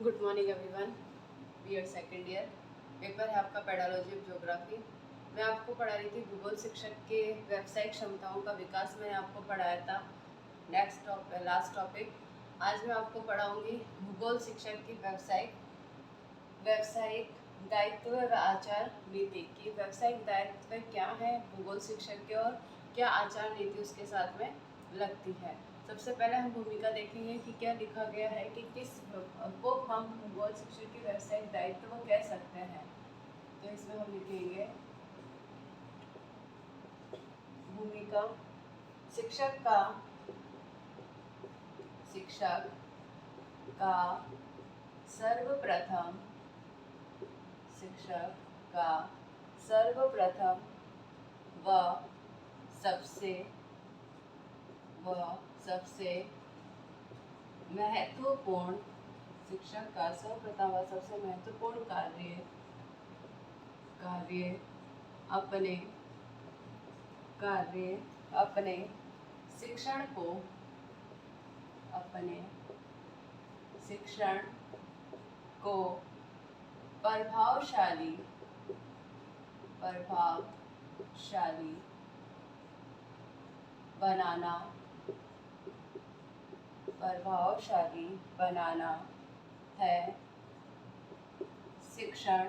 Good morning everyone. BEd second year paper है आपका pedology of geography. मैं आपको पढ़ा रही थी भूगोल शिक्षक के व्यावसायिक क्षमताओं का विकास। मैंने आपको पढ़ाया था लास्ट टॉपिक। आज मैं आपको पढ़ाऊंगी भूगोल शिक्षक की व्यावसायिक दायित्व व आचार नीति की। व्यावसायिक दायित्व क्या है भूगोल शिक्षक के और क्या आचार नीति उसके साथ में लगती है। सबसे पहले हम भूमिका देखेंगे कि क्या लिखा गया है कि किस को हम भूगोल शिक्षक की व्यावसायिक दायित्व कह सकते हैं। तो इसमें हम लिखेंगे भूमिका शिक्षक का शिक्षक का सर्वप्रथम शिक्षक का सर्वप्रथम व सबसे व सबसे महत्वपूर्ण शिक्षक का सर्वप्रथम व सबसे महत्वपूर्ण कार्य अपने अपने शिक्षण को अपने शिक्षण को प्रभावशाली बनाना है। शिक्षण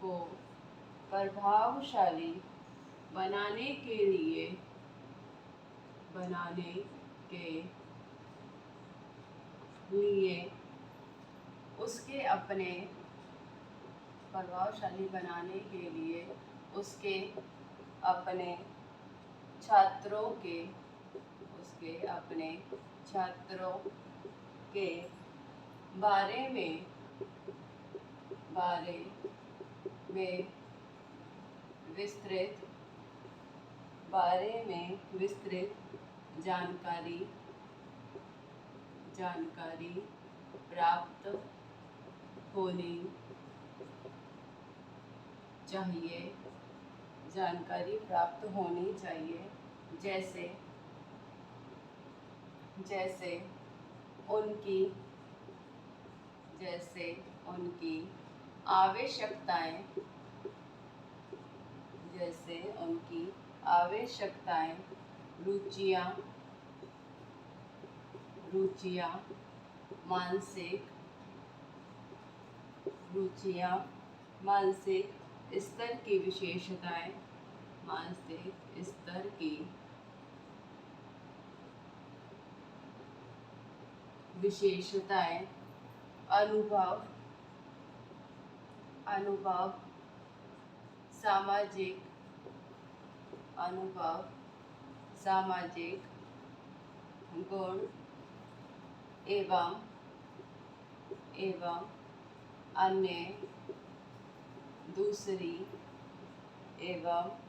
को प्रभावशाली बनाने के लिए उसके अपने प्रभावशाली बनाने के लिए उसके अपने छात्रों के बारे में विस्तृत जानकारी प्राप्त होनी चाहिए। जैसे उनकी आवश्यकताएं, रुचियां, मानसिक स्तर की विशेषताएं, अनुभव सामाजिक गुण एवं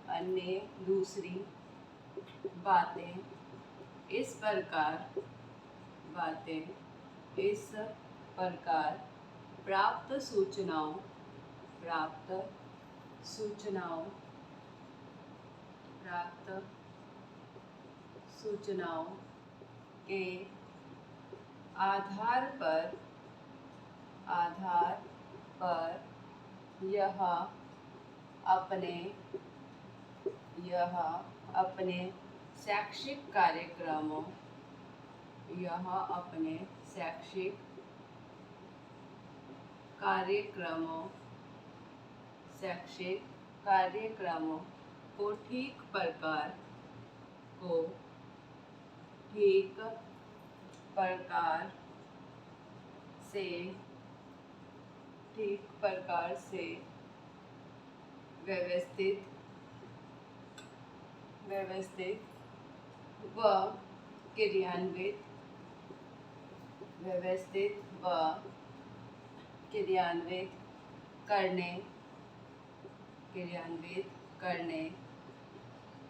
अन्य दूसरी बातें इस प्रकार प्राप्त सूचनाओं के आधार पर यह अपने शैक्षिक कार्यक्रमों को ठीक प्रकार से व्यवस्थित व क्रियान्वित करने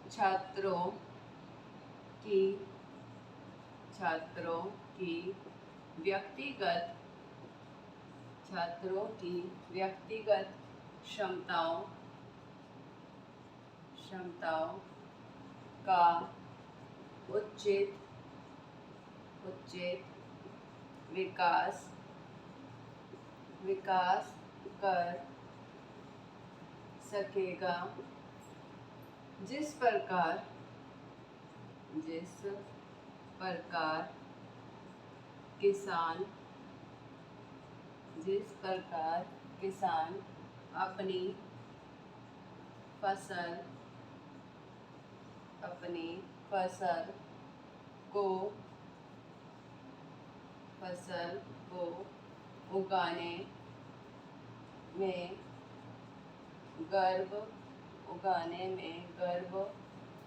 छात्रों की व्यक्तिगत क्षमताओं क्षमताओं का उचित उचित विकास विकास कर सकेगा। जिस प्रकार किसान जिस प्रकार किसान अपनी फसल को उगाने में गर्व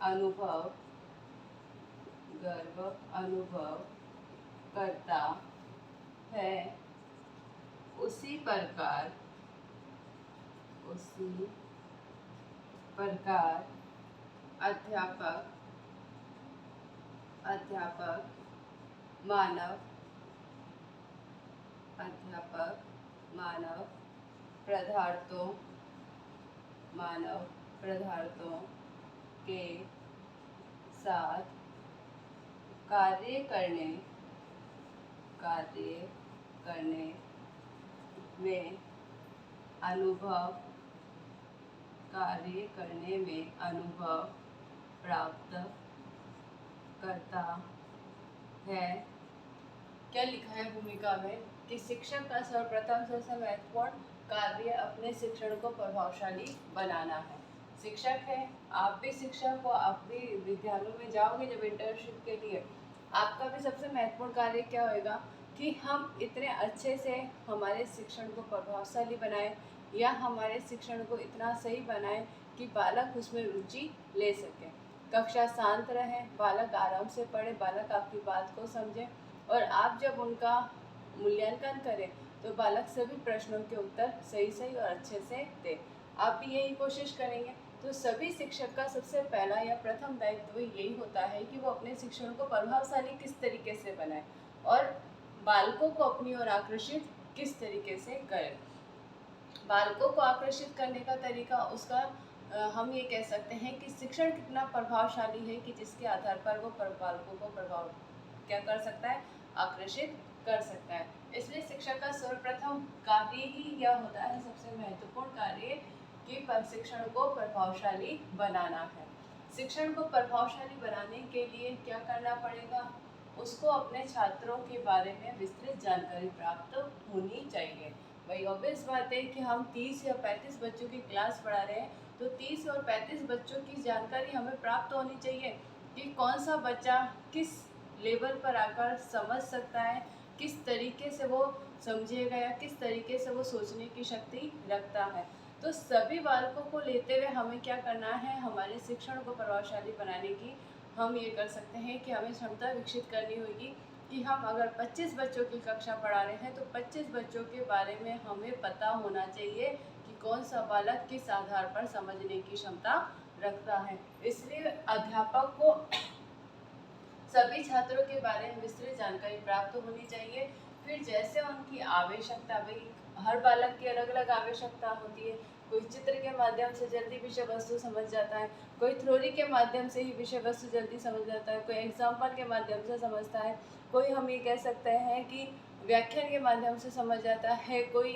अनुभव करता है, उसी प्रकार अध्यापक मानव पदार्थों के साथ कार्य करने में अनुभव प्राप्त करता है। क्या लिखा है भूमिका में कि शिक्षक का सर्वप्रथम सबसे महत्वपूर्ण कार्य अपने शिक्षण को प्रभावशाली बनाना है। शिक्षक है, आप भी शिक्षक हो, आप भी विद्यालयों में जाओगे जब इंटर्नशिप के लिए, आपका भी सबसे महत्वपूर्ण कार्य क्या होगा कि हम इतने अच्छे से हमारे शिक्षण को प्रभावशाली बनाएं या हमारे शिक्षण को इतना सही बनाएं कि बालक उसमें रुचि ले सके। कक्षा शांत रहे, बालक आराम से पढ़े, बालक आपकी बात को समझे और आप जब उनका मूल्यांकन करें तो बालक सभी प्रश्नों के उत्तर सही और अच्छे से दे। आप भी यही कोशिश करेंगे। तो सभी शिक्षक का सबसे पहला या प्रथम दायित्व यही होता है कि वो अपने शिक्षण को प्रभावशाली किस तरीके से बनाए और बालकों को अपनी ओर आकर्षित किस तरीके से करें। बालकों को आकर्षित करने का तरीका उसका हम ये कह सकते हैं कि शिक्षण कितना प्रभावशाली है कि जिसके आधार पर वो बालकों को क्या कर सकता है, आकर्षित कर सकता है। इसलिए शिक्षक का सर्वप्रथम कार्य ही यह होता है, सबसे महत्वपूर्ण कार्य कि शिक्षण को प्रभावशाली बनाना है। शिक्षण को प्रभावशाली बनाने के लिए क्या करना पड़ेगा, उसको अपने छात्रों के बारे में विस्तृत जानकारी प्राप्त होनी चाहिए। भाई ऑब्वियस बात है कि हम 30 या 35 बच्चों की क्लास पढ़ा रहे हैं तो 30 और 35 बच्चों की जानकारी हमें प्राप्त होनी चाहिए कि कौन सा बच्चा किस लेवल पर आकर समझ सकता है, किस तरीके से वो समझेगा या किस तरीके से वो सोचने की शक्ति रखता है। तो सभी बालकों को लेते हुए हमें क्या करना है, हमारे शिक्षण को प्रभावशाली बनाने की हम ये कर सकते हैं कि हमें क्षमता विकसित करनी होगी कि हम अगर 25 बच्चों की कक्षा पढ़ा रहे हैं तो 25 बच्चों के बारे में हमें पता होना चाहिए कि कौन सा बालक किस आधार पर समझने की क्षमता रखता है। इसलिए अध्यापक को सभी छात्रों के बारे में विस्तृत जानकारी प्राप्त होनी चाहिए। फिर जैसे उनकी आवश्यकता, भाई हर बालक की अलग अलग आवश्यकता होती है। कोई चित्र के माध्यम से जल्दी विषय वस्तु समझ जाता है, कोई थ्योरी के माध्यम से ही विषय वस्तु जल्दी समझ जाता है, कोई एग्जाम्पल के माध्यम से समझता है, कोई हम ये कह सकते हैं कि व्याख्यान के माध्यम से समझ जाता है, कोई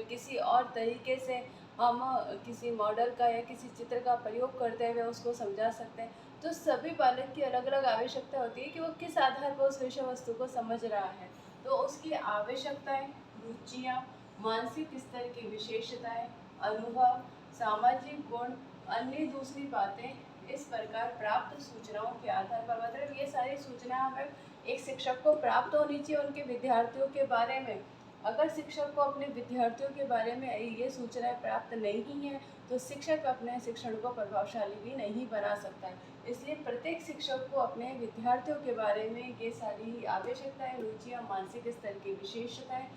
किसी और तरीके से हम किसी मॉडल का या किसी चित्र का प्रयोग करते हुए उसको समझा सकते हैं। तो सभी बालक की अलग अलग आवश्यकता होती है कि वो किस आधार पर उस विषय वस्तु को समझ रहा है। तो उसकी आवश्यकताएं, रुचियाँ, मानसिक स्तर की विशेषताएं, अनुभव, सामाजिक गुण, अन्य दूसरी बातें इस प्रकार प्राप्त सूचनाओं के आधार पर, मतलब ये सारी सूचना हमें एक शिक्षक को प्राप्त होनी चाहिए उनके विद्यार्थियों के बारे में। अगर शिक्षक को अपने विद्यार्थियों के बारे में ये सूचनाएं प्राप्त नहीं है तो शिक्षक अपने शिक्षण को प्रभावशाली भी नहीं बना सकता है। इसलिए प्रत्येक शिक्षक को अपने विद्यार्थियों के बारे में ये सारी आवश्यकताएं, रुचियाँ, मानसिक स्तर की विशेषताएं,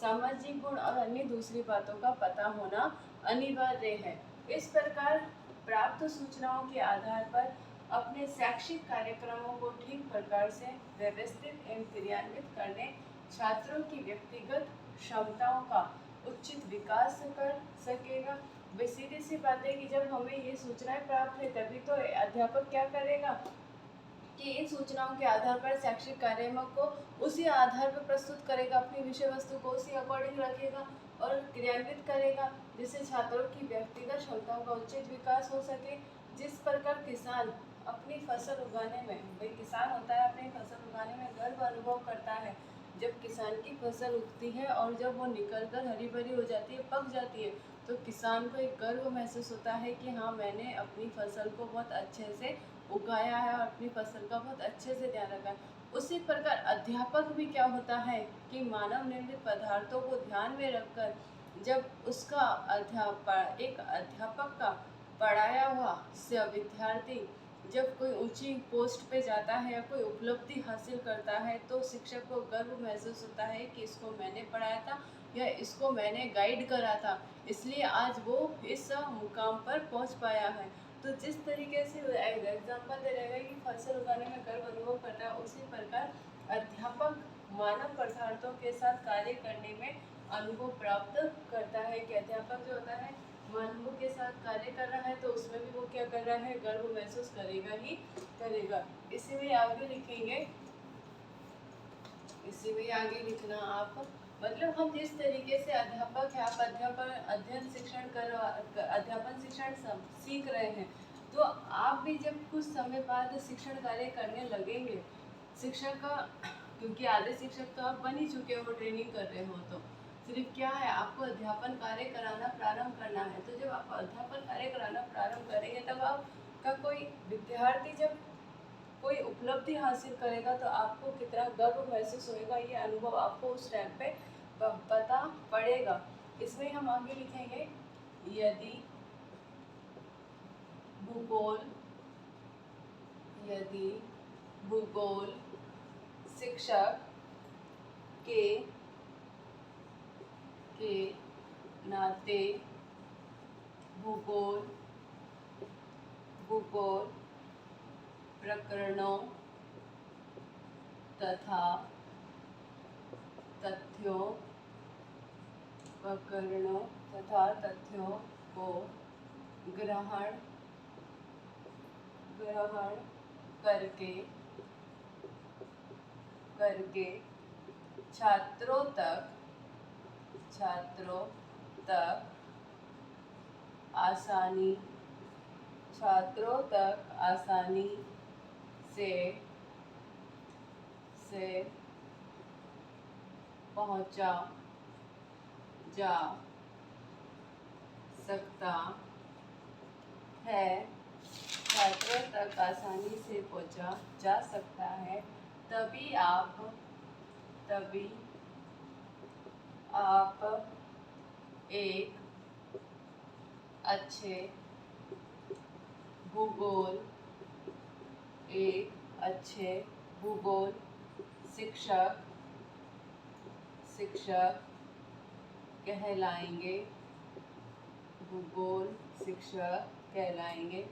सामाजिक गुण और अन्य दूसरी बातों का पता होना अनिवार्य है। इस प्रकार प्राप्त सूचनाओं के आधार पर अपने शैक्षिक कार्यक्रमों को ठीक प्रकार से व्यवस्थित एवं क्रियान्वित करने, छात्रों की व्यक्तिगत क्षमताओं का उचित विकास कर सकेगा भाई सीधी सी बात है कि जब हमें ये सूचनाएं प्राप्त है तभी तो अध्यापक क्या करेगा कि इन सूचनाओं के आधार पर शैक्षिक कार्यों को उसी आधार पर प्रस्तुत करेगा, अपनी विषय वस्तु को उसी अकॉर्डिंग रखेगा और क्रियान्वित करेगा, जिससे छात्रों की व्यक्तिगत क्षमताओं का उचित विकास हो सके। जिस प्रकार किसान अपनी फसल उगाने में, भाई किसान होता है, अपनी फसल उगाने में गर्व अनुभव करता है जब किसान की फसल उगती है और जब वो निकल कर हरी भरी हो जाती है, पक जाती है, तो किसान को एक गर्व महसूस होता है कि हाँ, मैंने अपनी फसल को बहुत अच्छे से उगाया है और अपनी फसल का बहुत अच्छे से ध्यान रखा है। उसी प्रकार अध्यापक भी क्या होता है कि मानव निर्मित पदार्थों को ध्यान में रखकर जब उसका एक अध्यापक का पढ़ाया हुआ विद्यार्थी जब कोई ऊंची पोस्ट पे जाता है या कोई उपलब्धि हासिल करता है, तो शिक्षक को गर्व महसूस होता है कि इसको मैंने पढ़ाया था या इसको मैंने गाइड करा था, इसलिए आज वो इस मुकाम पर पहुंच पाया है। तो जिस तरीके से एग्जाम्पल दे रहेगा कि फसल उगाने में गर्व अनुभव करता है, उसी प्रकार अध्यापक मानव पदार्थों के साथ कार्य करने में अनुभव प्राप्त करता है कि अध्यापक जो होता है मानवों के साथ कार्य कर रहा है, तो उसमें भी वो क्या कर रहा है, गर्व महसूस करेगा ही करेगा। इसी में आगे लिखेंगे, इसी में आगे लिखना आप, मतलब हम जिस तरीके से अध्यापक है, आप अध्यापन शिक्षण सीख रहे हैं, तो आप भी जब कुछ समय बाद शिक्षण कार्य करने लगेंगे, शिक्षक का, क्योंकि आधे शिक्षक तो आप बन ही चुके हो, ट्रेनिंग कर रहे हो, तो सिर्फ क्या है, आपको अध्यापन कार्य कराना प्रारंभ करना है। तो जब आप अध्यापन कार्य कराना प्रारंभ करेंगे, तब आपका कोई विद्यार्थी जब कोई उपलब्धि हासिल करेगा तो आपको कितना गर्व महसूस होएगा, ये अनुभव आपको उस टाइम पे पता पड़ेगा। इसमें हम आगे लिखेंगे, यदि भूगोल यदि भूगोल शिक्षक के नाते भूगोल प्रकरणों तथा तथ्यों को ग्रहण करके छात्रों तक आसानी से पहुंचा जा सकता है, छात्रों तक आसानी से पहुंचा जा सकता है, तभी आप एक अच्छे भूगोल शिक्षक कहलाएंगे।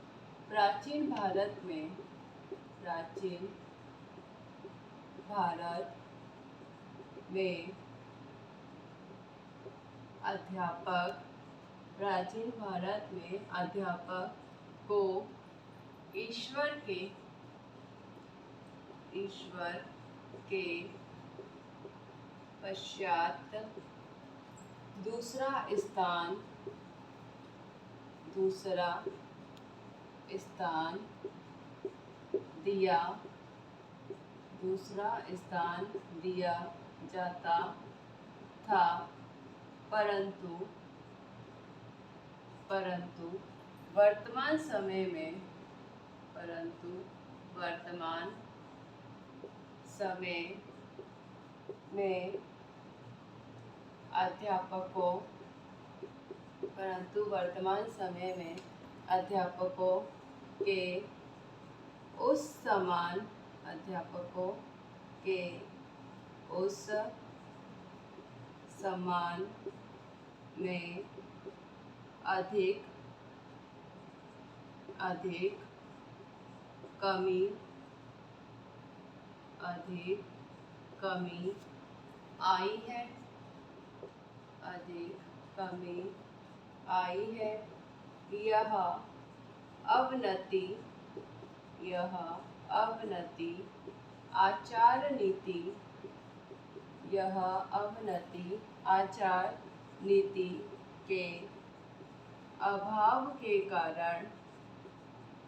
प्राचीन भारत में अध्यापक को ईश्वर के पश्चात दूसरा स्थान दिया जाता था, परंतु वर्तमान समय में अध्यापकों के उस सम्मान में अधिक कमी आई है। आई है। यह अवनति, यह अवनति आचार नीति, यह अवनति आचार नीति के अभाव के कारण,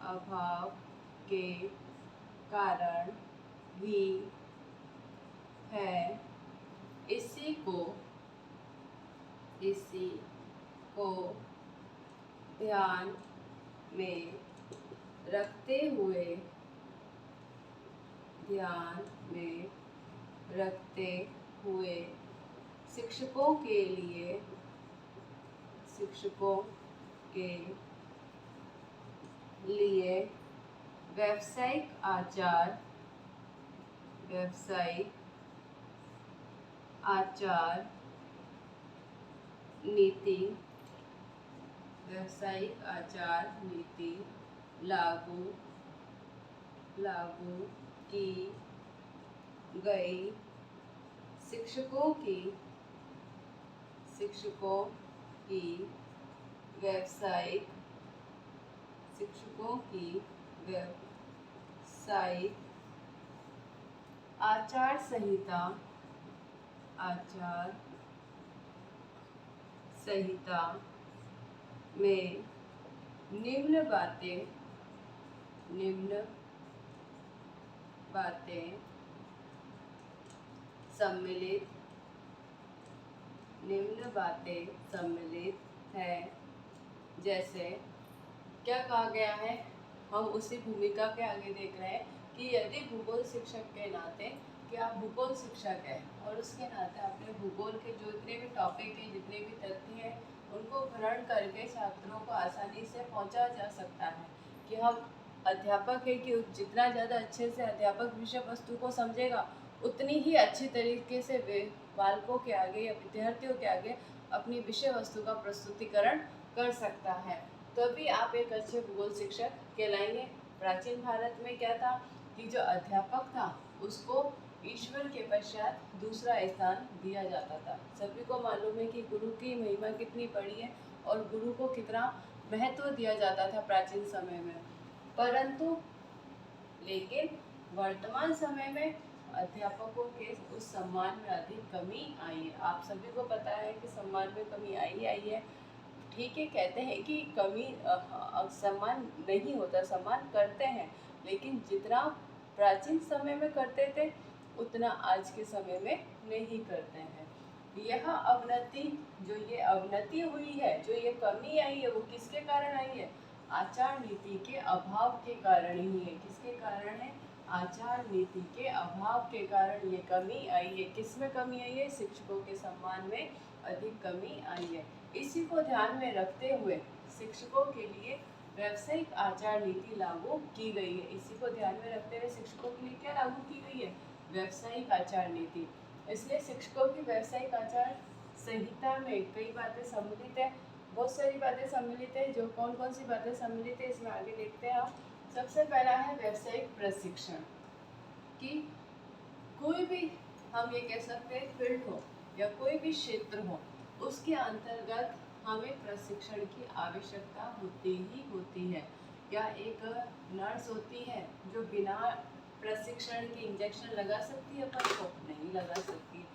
अभाव के कारण ही है। इसी को ध्यान में रखते हुए, ध्यान में रखते हुए शिक्षकों के लिए, शिक्षकों के लिए व्यावसायिक आचार, व्यावसायिक आचार नीति, व्यावसायिक आचार नीति लागू की गई। शिक्षकों की व्यावसायिक, शिक्षकों की व्यावसायिक आचार संहिता, आचार संहिता में निम्न बातें सम्मिलित, निम्न बातें सम्मिलित है। जैसे क्या कहा गया है, हम उसी भूमिका के आगे देख रहे हैं कि यदि भूगोल शिक्षक के नाते कि आप भूगोल शिक्षक हैं और उसके नाते अपने भूगोल के जो जितने भी टॉपिक हैं, जितने भी तथ्य हैं, उनको ग्रहण करके छात्रों को आसानी से पहुंचा जा सकता है। कि हम अध्यापक है कि जितना ज़्यादा अच्छे से अध्यापक विषय वस्तु को समझेगा उतनी ही अच्छी तरीके से वे बालकों के आगे या विद्यार्थियों के आगे अपनी विषय वस्तु का प्रस्तुतिकरण कर सकता है। तभी आप एक अच्छे भूगोल शिक्षक कहलाएंगे। प्राचीन भारत में क्या था कि जो अध्यापक था उसको ईश्वर के पश्चात दूसरा स्थान दिया जाता था। सभी को मालूम है कि गुरु की महिमा कितनी बड़ी है और गुरु को कितना महत्व दिया जाता था प्राचीन समय में। परंतु लेकिन वर्तमान समय में अध्यापकों के उस सम्मान में अधिक कमी आई है। आप सभी को पता है कि सम्मान में कमी आई है। ठीक है, कहते हैं कि कमी सम्मान नहीं होता, सम्मान करते हैं, लेकिन जितना प्राचीन समय में करते थे उतना आज के समय में नहीं करते हैं। यह अवनति, जो ये अवनति हुई है, जो ये कमी आई है, वो किसके कारण आई है? आचार नीति के अभाव के कारण ही है। किसके कारण है? आचार नीति के अभाव के कारण ये कमी आई है। किसमें कमी आई है? शिक्षकों के सम्मान में अधिक कमी आई है। इसी को ध्यान में रखते हुए शिक्षकों के लिए व्यावसायिक आचार नीति लागू की गई है। इसी को ध्यान में रखते हुए शिक्षकों के लिए क्या लागू की गई है? व्यावसायिक आचार नीति। इसलिए शिक्षकों की व्यावसायिक आचार संहिता में कई बातें सम्मिलित है, बहुत सारी बातें सम्मिलित है। जो कौन कौन सी बातें सम्मिलित है इसमें आगे देखते हैं हम। सबसे पहला है व्यावसायिक प्रशिक्षण। कि कोई भी, हम ये कह सकते हैं, फील्ड हो या कोई भी क्षेत्र हो, उसके अंतर्गत हमें प्रशिक्षण की आवश्यकता होती ही होती है। या एक नर्स होती है जो बिना प्रशिक्षण के इंजेक्शन लगा सकती है अपन को? नहीं लगा सकती।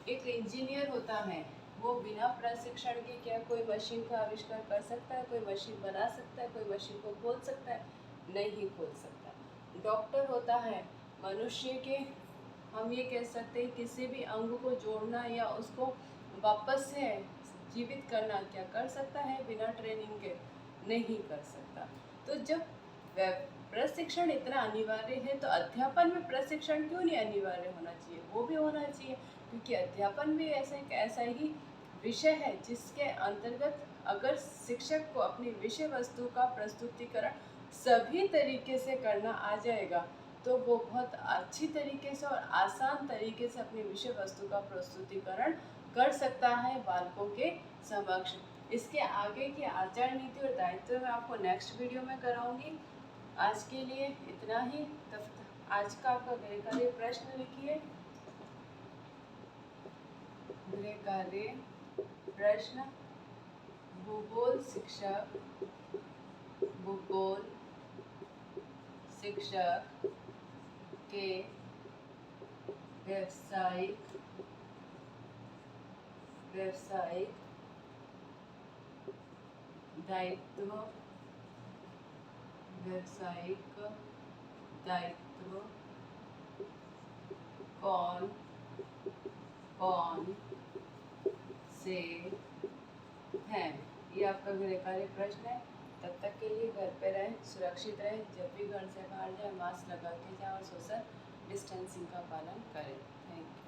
एक इंजीनियर होता है, वो बिना प्रशिक्षण के क्या कोई मशीन का आविष्कार कर सकता है? कोई मशीन बना सकता है? कोई मशीन को खोल सकता है? नहीं खोल सकता। डॉक्टर होता है, मनुष्य के, हम ये कह सकते हैं, किसी भी अंग को जोड़ना या उसको वापस से जीवित करना क्या कर सकता है बिना ट्रेनिंग के? नहीं कर सकता। तो जब प्रशिक्षण इतना अनिवार्य है तो अध्यापन में प्रशिक्षण क्यों नहीं अनिवार्य होना चाहिए? वो भी होना चाहिए, क्योंकि अध्यापन भी ऐसा ही विषय है जिसके अंतर्गत अगर शिक्षक को अपनी विषय वस्तु का प्रस्तुतिकरण सभी तरीके से करना आ जाएगा तो वो बहुत अच्छी तरीके से और आसान तरीके से अपनी विषय वस्तु का प्रस्तुतिकरण कर सकता है बालकों के समक्ष। इसके आगे की आचार नीति और दायित्व मैं आपको नेक्स्ट वीडियो में कराऊंगी। आज के लिए इतना ही। आज का आपका गृह कार्य प्रश्न लिखिए। गृह कार्य प्रश्न भूगोल शिक्षक के व्यावसायिक दायित्व कौन कौन से हैं? ये आपका गृहकार्य प्रश्न है। तब तक के लिए घर पे रहें, सुरक्षित रहें। जब भी घर से बाहर जाए मास्क लगा के जाएं और सोशल डिस्टेंसिंग का पालन करें। Thank you.